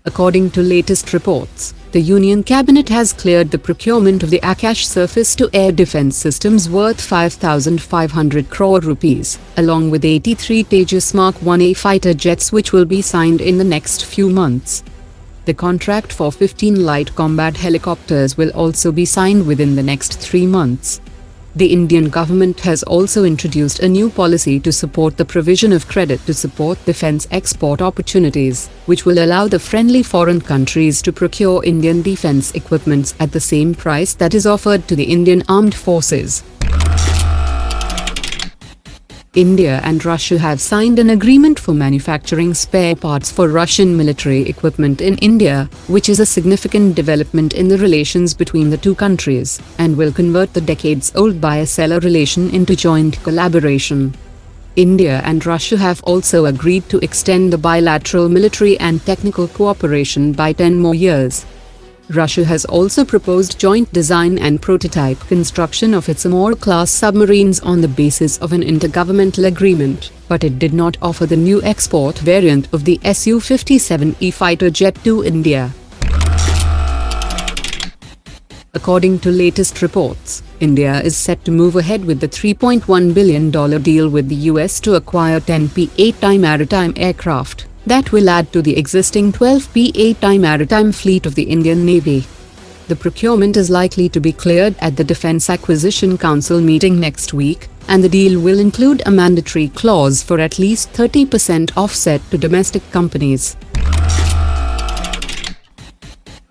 According to latest reports, the Union Cabinet has cleared the procurement of the Akash surface-to-air defence systems worth 5,500 crore rupees, along with 83 Tejas Mark 1A fighter jets which will be signed in the next few months. The contract for 15 light combat helicopters will also be signed within the next 3 months. The Indian government has also introduced a new policy to support the provision of credit to support defence export opportunities, which will allow the friendly foreign countries to procure Indian defence equipments at the same price that is offered to the Indian Armed Forces. India and Russia have signed an agreement for manufacturing spare parts for Russian military equipment in India, which is a significant development in the relations between the two countries, and will convert the decades-old buyer-seller relation into joint collaboration. India and Russia have also agreed to extend the bilateral military and technical cooperation by 10 more years. Russia has also proposed joint design and prototype construction of its Amur-class submarines on the basis of an intergovernmental agreement, but it did not offer the new export variant of the Su-57E fighter jet to India. According to latest reports, India is set to move ahead with the $3.1 billion deal with the US to acquire 10 P-8I maritime aircraft that will add to the existing 12 P-8I maritime fleet of the Indian Navy. The procurement is likely to be cleared at the Defence Acquisition Council meeting next week, and the deal will include a mandatory clause for at least 30% offset to domestic companies.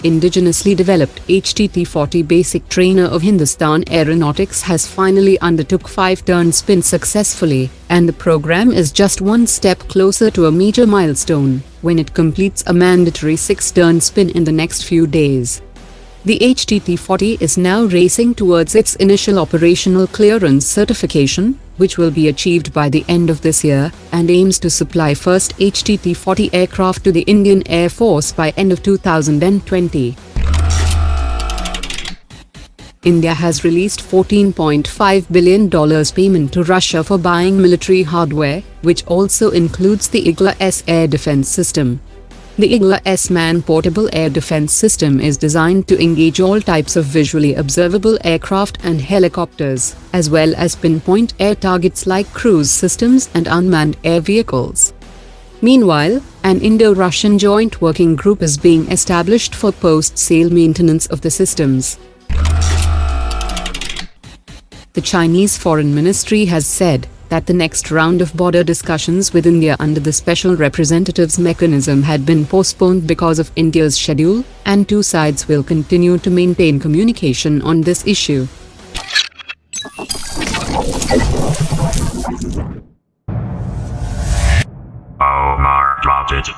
Indigenously developed HTT-40 basic trainer of Hindustan Aeronautics has finally undertook 5-turn spin successfully, and the program is just one step closer to a major milestone when it completes a mandatory 6-turn spin in the next few days. The HTT-40 is now racing towards its initial operational clearance certification, which will be achieved by the end of this year, and aims to supply first HTT-40 aircraft to the Indian Air Force by end of 2020. India has released $14.5 billion payment to Russia for buying military hardware, which also includes the IGLA-S air defense system. The IGLA-S man-portable air defense system is designed to engage all types of visually observable aircraft and helicopters, as well as pinpoint air targets like cruise systems and unmanned air vehicles. Meanwhile, an Indo-Russian joint working group is being established for post-sale maintenance of the systems. The Chinese Foreign Ministry has said that the next round of border discussions with India under the Special Representatives mechanism had been postponed because of India's schedule, and two sides will continue to maintain communication on this issue. Omar dropped it.